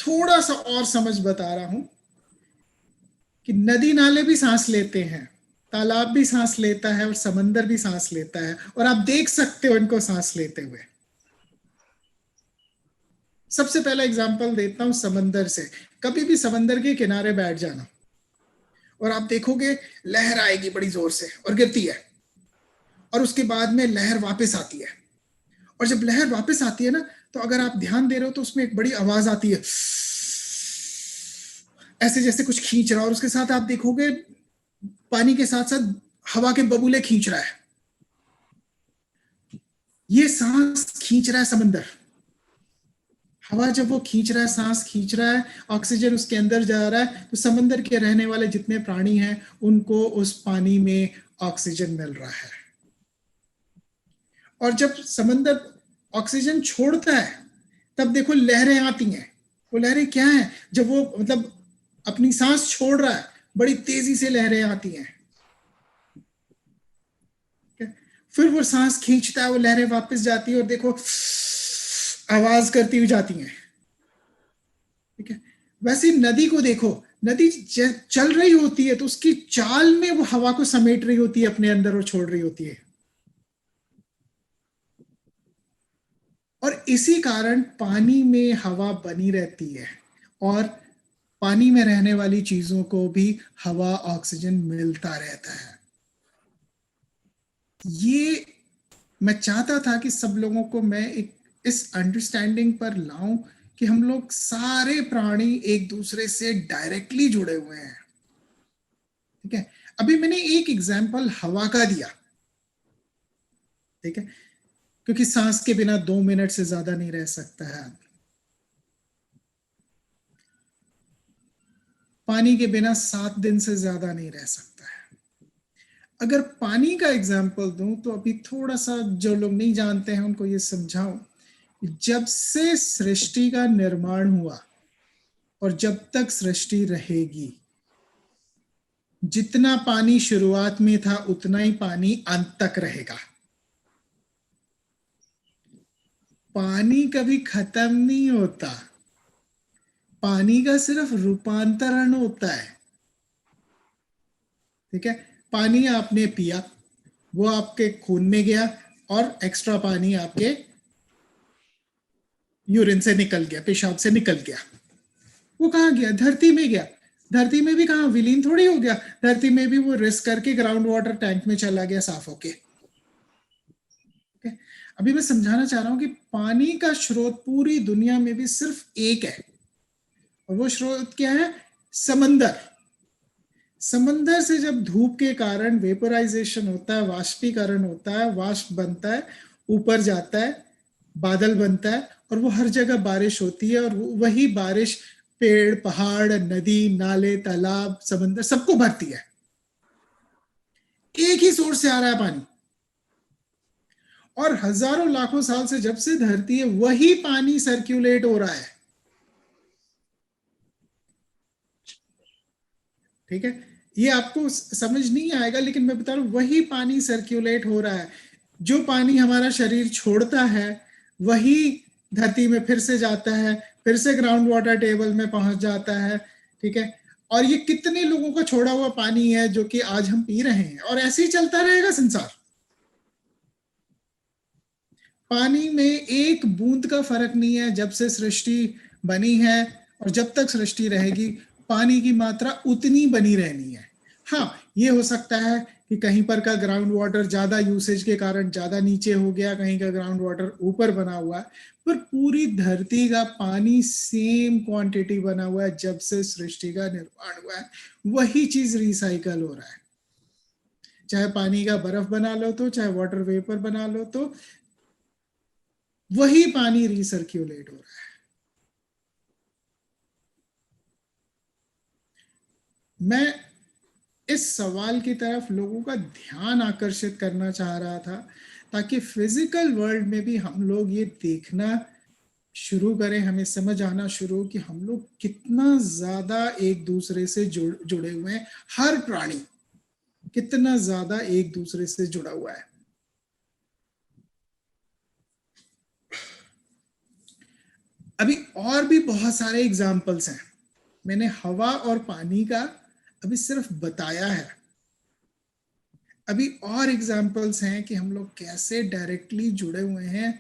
थोड़ा सा और समझ बता रहा हूं कि नदी नाले भी सांस लेते हैं, तालाब भी सांस लेता है और समंदर भी सांस लेता है, और आप देख सकते हो इनको सांस लेते हुए। सबसे पहला एग्जांपल देता हूं समंदर से। कभी भी समंदर के किनारे बैठ जाना और आप देखोगे लहर आएगी बड़ी जोर से और गिरती है, और उसके बाद में लहर वापस आती है। और जब लहर वापस आती है ना, तो अगर आप ध्यान दे रहे हो तो उसमें एक बड़ी आवाज आती है, ऐसे जैसे कुछ खींच रहा है, और उसके साथ आप देखोगे पानी के साथ साथ हवा के बबूले खींच रहा है। ये सांस खींच रहा है समंदर। हवा जब वो खींच रहा है, सांस खींच रहा है, ऑक्सीजन उसके अंदर जा रहा है, तो समंदर के रहने वाले जितने प्राणी हैं उनको उस पानी में ऑक्सीजन मिल रहा है। और जब समंदर ऑक्सीजन छोड़ता है तब देखो लहरें आती हैं। वो लहरें क्या है? जब वो मतलब अपनी सांस छोड़ रहा है, बड़ी तेजी से लहरें आती हैं। फिर वो सांस खींचता है, वो लहरें वापस जाती है और देखो आवाज करती हुई जाती हैं। ठीक है, वैसे नदी को देखो, नदी चल रही होती है तो उसकी चाल में वो हवा को समेट रही होती है अपने अंदर और छोड़ रही होती है। और इसी कारण पानी में हवा बनी रहती है, और पानी में रहने वाली चीजों को भी हवा ऑक्सीजन मिलता रहता है। ये मैं चाहता था कि सब लोगों को मैं एक इस अंडरस्टैंडिंग पर लाऊं कि हम लोग सारे प्राणी एक दूसरे से डायरेक्टली जुड़े हुए हैं। ठीक है, अभी मैंने एक एग्जाम्पल हवा का दिया। ठीक है, क्योंकि सांस के बिना 2 मिनट से ज्यादा नहीं रह सकता है, पानी के बिना 7 दिन से ज्यादा नहीं रह सकता है। अगर पानी का एग्जाम्पल दूं तो अभी थोड़ा सा जो लोग नहीं जानते हैं उनको ये समझाऊं, जब से सृष्टि का निर्माण हुआ और जब तक सृष्टि रहेगी, जितना पानी शुरुआत में था उतना ही पानी अंत तक रहेगा। पानी कभी खत्म नहीं होता, पानी का सिर्फ रूपांतरण होता है। ठीक है, पानी आपने पिया, वो आपके खून में गया, और एक्स्ट्रा पानी आपके यूरिन से निकल गया, पेशाब से निकल गया। वो कहाँ गया? धरती में गया। धरती में भी कहाँ विलीन थोड़ी हो गया, धरती में भी वो रिस्क करके ग्राउंड वाटर टैंक में चला गया साफ होके। अभी मैं समझाना चाह रहा हूं कि पानी का स्रोत पूरी दुनिया में भी सिर्फ एक है, और वो स्रोत क्या है? समंदर। समंदर से जब धूप के कारण वेपराइजेशन होता है, वाष्पीकरण होता है, वाष्प बनता है, ऊपर जाता है, बादल बनता है, और वो हर जगह बारिश होती है, और वही बारिश पेड़, पहाड़, नदी, नाले, तालाब, समंदर सबको भरती है। एक ही सोर्स से आ रहा है पानी, और हजारों लाखों साल से जब से धरती है वही पानी सर्कुलेट हो रहा है। ठीक है, ये आपको समझ नहीं आएगा, लेकिन मैं बता रहा हूं वही पानी सर्कुलेट हो रहा है। जो पानी हमारा शरीर छोड़ता है वही धरती में फिर से जाता है, फिर से ग्राउंड वाटर टेबल में पहुंच जाता है। ठीक है, और ये कितने लोगों का छोड़ा हुआ पानी है जो कि आज हम पी रहे हैं, और ऐसे ही चलता रहेगा संसार। पानी में एक बूंद का फर्क नहीं है जब से सृष्टि बनी है, और जब तक सृष्टि रहेगी पानी की मात्रा उतनी बनी रहनी है। हाँ, ये हो सकता है कि कहीं पर का ग्राउंड वाटर ज्यादा यूसेज के कारण ज्यादा नीचे हो गया, कहीं का ग्राउंड वाटर ऊपर बना हुआ है, पर पूरी धरती का पानी सेम क्वांटिटी बना हुआ है। जब से सृष्टि का निर्माण हुआ है वही चीज रिसाइकल हो रहा है। चाहे पानी का बर्फ बना लो तो, चाहे वाटर वेपर बना लो तो, वही पानी रिसर्क्यूलेट हो रहा है। मैं इस सवाल की तरफ लोगों का ध्यान आकर्षित करना चाह रहा था, ताकि फिजिकल वर्ल्ड में भी हम लोग ये देखना शुरू करें, हमें समझ आना शुरू कि हम लोग कितना ज्यादा एक दूसरे से जुड़े हुए हैं। हर प्राणी कितना ज्यादा एक दूसरे से जुड़ा हुआ है। अभी और भी बहुत सारे एग्जाम्पल्स हैं, मैंने हवा और पानी का अभी सिर्फ बताया है, अभी और एग्जाम्पल्स हैं कि हम लोग कैसे डायरेक्टली जुड़े हुए हैं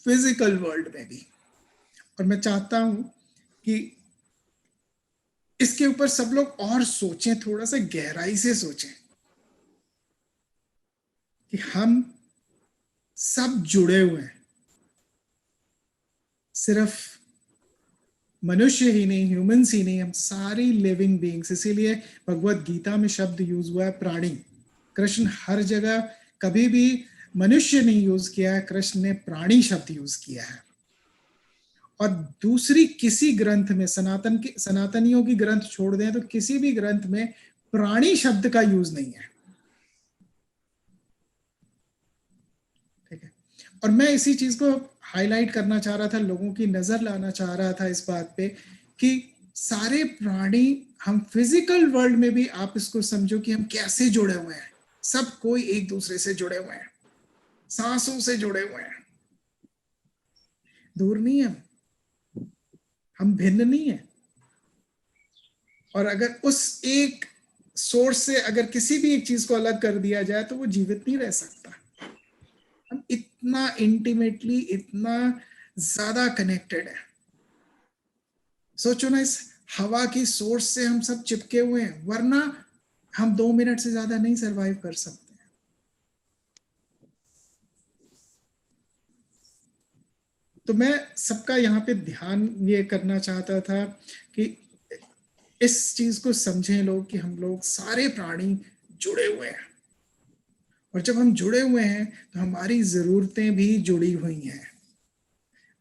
फिजिकल वर्ल्ड में भी। और मैं चाहता हूं कि इसके ऊपर सब लोग और सोचें, थोड़ा सा गहराई से सोचें कि हम सब जुड़े हुए हैं, सिर्फ मनुष्य ही नहीं, ह्यूमंस ही नहीं, हम सारी लिविंग बीइंग्स। इसीलिए भगवत गीता में शब्द यूज हुआ है प्राणी। कृष्ण हर जगह कभी भी मनुष्य नहीं यूज किया है, कृष्ण ने प्राणी शब्द यूज किया है। और दूसरी किसी ग्रंथ में, सनातनियों की ग्रंथ छोड़ दें तो किसी भी ग्रंथ में प्राणी शब्द का यूज नहीं है। ठीक है, और मैं इसी चीज को हाईलाइट करना चाह रहा था, लोगों की नजर लाना चाह रहा था इस बात पे कि सारे प्राणी, हम फिजिकल वर्ल्ड में भी आप इसको समझो कि हम कैसे जुड़े हुए हैं। सब कोई एक दूसरे से जुड़े हुए हैं, सांसों से जुड़े हुए हैं, दूर नहीं है, हम भिन्न नहीं है। और अगर उस एक सोर्स से अगर किसी भी एक चीज को अलग कर दिया जाए तो वो जीवित नहीं रह सकता। हम इतना इंटीमेटली, इतना ज्यादा कनेक्टेड है। सोचो ना, इस हवा की सोर्स से हम सब चिपके हुए हैं, वरना हम 2 मिनट से ज्यादा नहीं सरवाइव कर सकते। तो मैं सबका यहाँ पे ध्यान ये करना चाहता था कि इस चीज को समझें लोग कि हम लोग सारे प्राणी जुड़े हुए हैं। और जब हम जुड़े हुए हैं तो हमारी जरूरतें भी जुड़ी हुई हैं।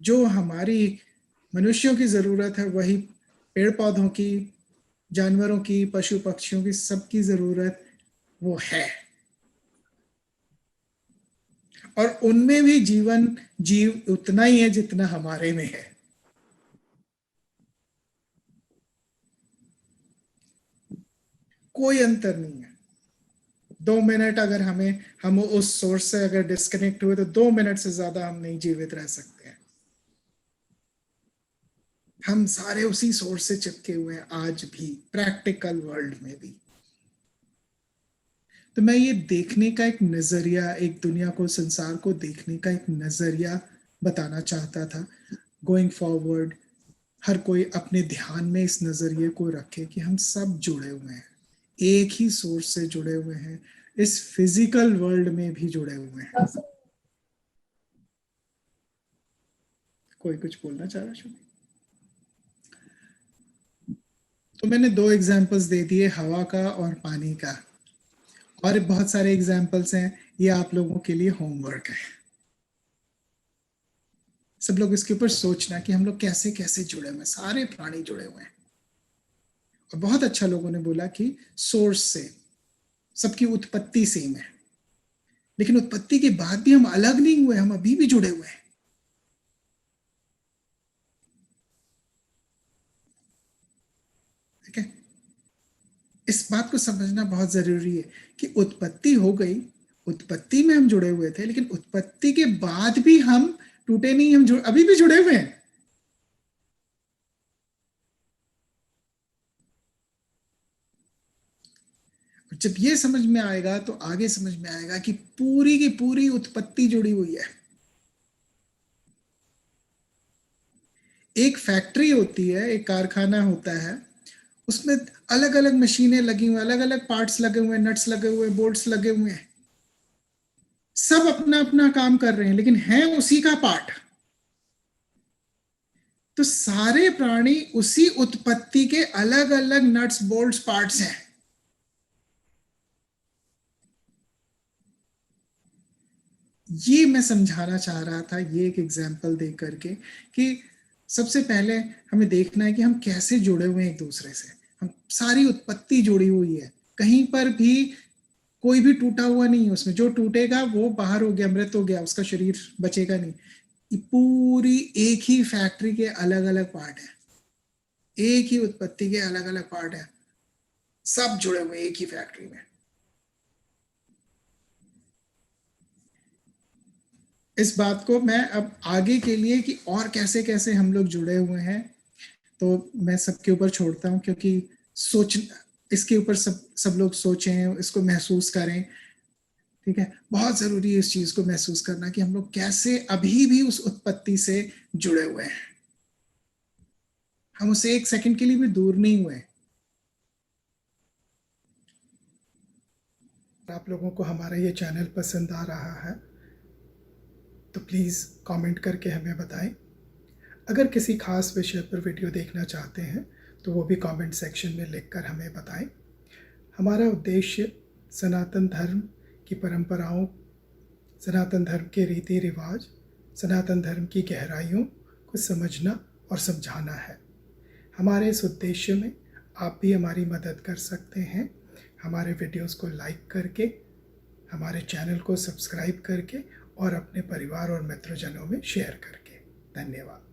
जो हमारी मनुष्यों की जरूरत है वही पेड़ पौधों की, जानवरों की, पशु पक्षियों की, सबकी जरूरत वो है। और उनमें भी जीव उतना ही है जितना हमारे में है। कोई अंतर नहीं है। 2 मिनट अगर हम उस सोर्स से अगर डिस्कनेक्ट हुए तो 2 मिनट से ज्यादा हम नहीं जीवित रह सकते हैं। हम सारे उसी सोर्स से चिपके हुए हैं आज भी, प्रैक्टिकल वर्ल्ड में भी। तो मैं ये देखने का एक नजरिया, एक दुनिया को, संसार को देखने का एक नजरिया बताना चाहता था। गोइंग फॉरवर्ड हर कोई अपने ध्यान में इस नजरिए को रखे कि हम सब जुड़े हुए हैं, एक ही सोर्स से जुड़े हुए हैं, इस फिजिकल वर्ल्ड में भी जुड़े हुए हैं। कोई कुछ बोलना चाह रहा है? तो मैंने 2 एग्जाम्पल्स दे दिए, हवा का और पानी का। और बहुत सारे एग्जाम्पल्स हैं, ये आप लोगों के लिए होमवर्क है। सब लोग इसके ऊपर सोचना कि हम लोग कैसे कैसे जुड़े हुए हैं, सारे प्राणी जुड़े हुए हैं। और बहुत अच्छा लोगों ने बोला कि सोर्स से, सबकी उत्पत्ति सेम है, लेकिन उत्पत्ति के बाद भी हम अलग नहीं हुए, हम अभी भी जुड़े हुए हैं। ठीक है, इस बात को समझना बहुत जरूरी है कि उत्पत्ति हो गई, उत्पत्ति में हम जुड़े हुए थे, लेकिन उत्पत्ति के बाद भी हम टूटे नहीं, हम अभी भी जुड़े हुए हैं। जब ये समझ में आएगा तो आगे समझ में आएगा कि पूरी की पूरी उत्पत्ति जुड़ी हुई है। एक फैक्ट्री होती है, एक कारखाना होता है, उसमें अलग अलग मशीनें लगी हुई, अलग अलग पार्ट्स लगे हुए, नट्स लगे हुए, बोल्ट्स लगे हुए हैं, सब अपना अपना काम कर रहे हैं, लेकिन है उसी का पार्ट। तो सारे प्राणी उसी उत्पत्ति के अलग अलग नट्स बोल्ट्स पार्ट्स हैं। ये मैं समझाना चाह रहा था, ये एक एग्जाम्पल दे करके कि सबसे पहले हमें देखना है कि हम कैसे जुड़े हुए हैं एक दूसरे से। हम सारी उत्पत्ति जुड़ी हुई है, कहीं पर भी कोई भी टूटा हुआ नहीं है। उसमें जो टूटेगा वो बाहर हो गया, मृत हो गया, उसका शरीर बचेगा नहीं। ये पूरी एक ही फैक्ट्री के अलग अलग पार्ट है, एक ही उत्पत्ति के अलग अलग पार्ट है, सब जुड़े हुए एक ही फैक्ट्री में। इस बात को मैं अब आगे के लिए कि और कैसे कैसे हम लोग जुड़े हुए हैं, तो मैं सबके ऊपर छोड़ता हूँ, क्योंकि सोच इसके ऊपर सब लोग सोचें, इसको महसूस करें। ठीक है, बहुत जरूरी है इस चीज को महसूस करना कि हम लोग कैसे अभी भी उस उत्पत्ति से जुड़े हुए हैं, हम उससे एक सेकंड के लिए भी दूर नहीं हुए। आप लोगों को हमारा ये चैनल पसंद आ रहा है तो प्लीज़ कमेंट करके हमें बताएं। अगर किसी खास विषय पर वीडियो देखना चाहते हैं तो वो भी कमेंट सेक्शन में लिखकर हमें बताएं। हमारा उद्देश्य सनातन धर्म की परंपराओं, सनातन धर्म के रीति रिवाज, सनातन धर्म की गहराइयों को समझना और समझाना है। हमारे इस उद्देश्य में आप भी हमारी मदद कर सकते हैं, हमारे वीडियोस को लाइक करके, हमारे चैनल को सब्सक्राइब करके और अपने परिवार और मित्रजनों में शेयर करके। धन्यवाद।